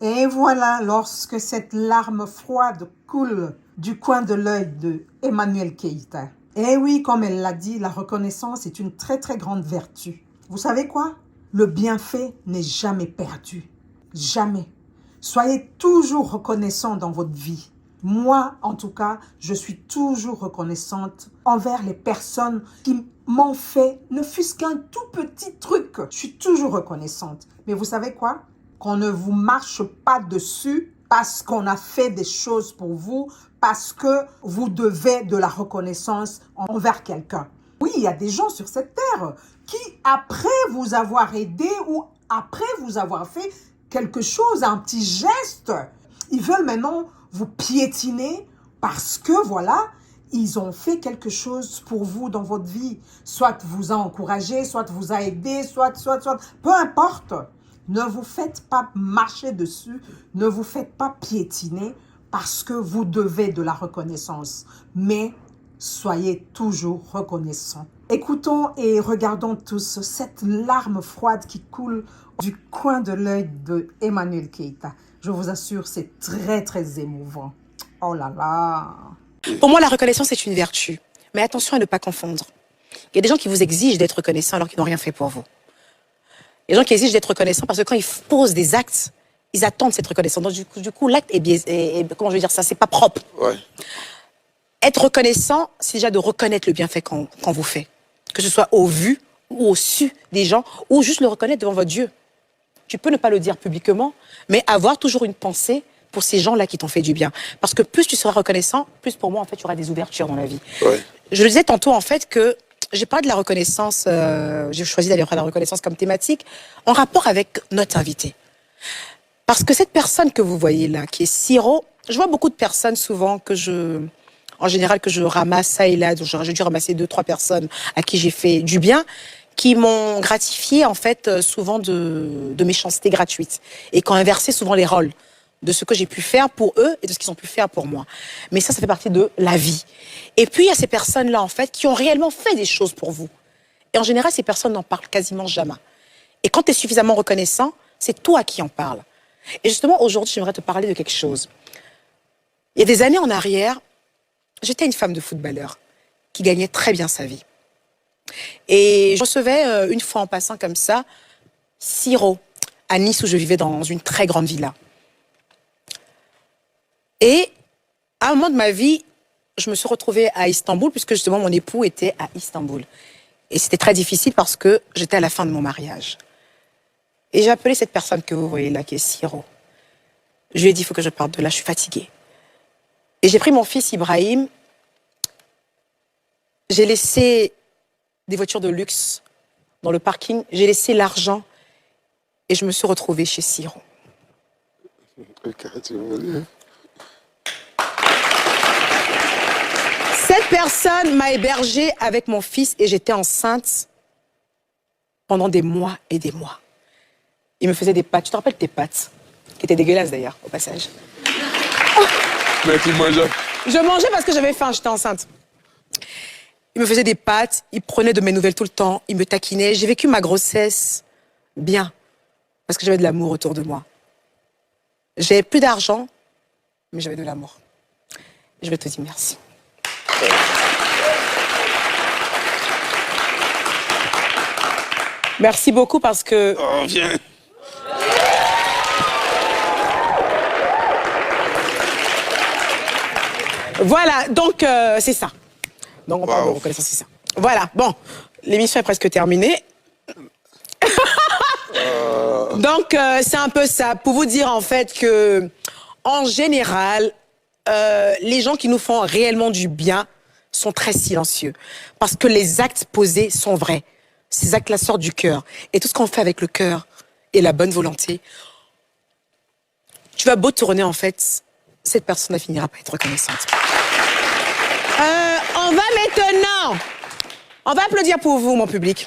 Et voilà, lorsque cette larme froide coule du coin de l'œil de Emmanuel Keïta. Et oui, comme elle l'a dit, la reconnaissance est une très très grande vertu. Vous savez quoi? Le bienfait n'est jamais perdu. Jamais. Soyez toujours reconnaissant dans votre vie. Moi, en tout cas, je suis toujours reconnaissante envers les personnes qui m'ont fait, ne fût-ce qu'un tout petit truc. Je suis toujours reconnaissante. Mais vous savez quoi? Qu'on ne vous marche pas dessus parce qu'on a fait des choses pour vous, parce que vous devez de la reconnaissance envers quelqu'un. Oui, il y a des gens sur cette terre qui, après vous avoir aidé ou après vous avoir fait quelque chose, un petit geste, ils veulent maintenant vous piétiner parce que, voilà, ils ont fait quelque chose pour vous dans votre vie. Soit vous a encouragé, soit vous a aidé, soit, peu importe. Ne vous faites pas marcher dessus, ne vous faites pas piétiner parce que vous devez de la reconnaissance. Mais soyez toujours reconnaissants. Écoutons et regardons tous cette larme froide qui coule du coin de l'œil de Emmanuel Keïta. Je vous assure, c'est très, très émouvant. Oh là là! Pour moi, la reconnaissance est une vertu. Mais attention à ne pas confondre. Il y a des gens qui vous exigent d'être reconnaissant alors qu'ils n'ont rien fait pour vous. Il y a des gens qui exigent d'être reconnaissants parce que quand ils posent des actes, ils attendent cette reconnaissance. Donc, du coup, l'acte est biaisé. Comment je veux dire ça? C'est pas propre. Ouais. Être reconnaissant, c'est déjà de reconnaître le bienfait qu'on vous fait. Que ce soit au vu ou au su des gens, ou juste le reconnaître devant votre Dieu. Tu peux ne pas le dire publiquement, mais avoir toujours une pensée pour ces gens-là qui t'ont fait du bien. Parce que plus tu seras reconnaissant, plus pour moi, en fait, tu auras des ouvertures dans la vie. Ouais. Je le disais tantôt, en fait, que j'ai parlé de la reconnaissance, j'ai choisi d'aller prendre la reconnaissance comme thématique, en rapport avec notre invité. Parce que cette personne que vous voyez là, qui est Siro, je vois beaucoup de personnes souvent en général, que je ramasse ça et là, donc j'ai dû ramasser 2-3 personnes à qui j'ai fait du bien, qui m'ont gratifié, en fait, souvent de méchanceté gratuite. Et qui ont inversé souvent les rôles de ce que j'ai pu faire pour eux et de ce qu'ils ont pu faire pour moi. Mais ça fait partie de la vie. Et puis, il y a ces personnes-là, en fait, qui ont réellement fait des choses pour vous. Et en général, ces personnes n'en parlent quasiment jamais. Et quand tu es suffisamment reconnaissant, c'est toi qui en parles. Et justement, aujourd'hui, j'aimerais te parler de quelque chose. Il y a des années en arrière, j'étais une femme de footballeur qui gagnait très bien sa vie. Et je recevais, une fois en passant comme ça, Siro, à Nice, où je vivais dans une très grande villa. Et à un moment de ma vie, je me suis retrouvée à Istanbul, puisque justement mon époux était à Istanbul. Et c'était très difficile parce que j'étais à la fin de mon mariage. Et j'ai appelé cette personne que vous voyez là, qui est Siro. Je lui ai dit, il faut que je parte de là, je suis fatiguée. Et j'ai pris mon fils Ibrahim, j'ai laissé des voitures de luxe dans le parking, j'ai laissé l'argent et je me suis retrouvée chez Siro. Cette personne m'a hébergée avec mon fils et j'étais enceinte pendant des mois et des mois. Il me faisait des pâtes. Tu te rappelles tes pâtes? Qui étaient dégueulasses d'ailleurs, au passage. Mais tu mangeais? Je mangeais parce que j'avais faim, j'étais enceinte. Il me faisait des pâtes, il prenait de mes nouvelles tout le temps, il me taquinait. J'ai vécu ma grossesse bien, parce que j'avais de l'amour autour de moi. J'avais plus d'argent, mais j'avais de l'amour. Je vais te dire merci. Merci beaucoup parce que... Oh, viens. Voilà, donc c'est ça. Donc on parle de reconnaissance, c'est ça. Voilà, bon, l'émission est presque terminée. Donc c'est un peu ça, pour vous dire en fait que, en général, les gens qui nous font réellement du bien sont très silencieux. Parce que les actes posés sont vrais. Ces actes-là sortent du cœur. Et tout ce qu'on fait avec le cœur et la bonne volonté, tu vas beau tourner en fait, cette personne ne finira pas être reconnaissante. On va maintenant, on va applaudir pour vous, mon public.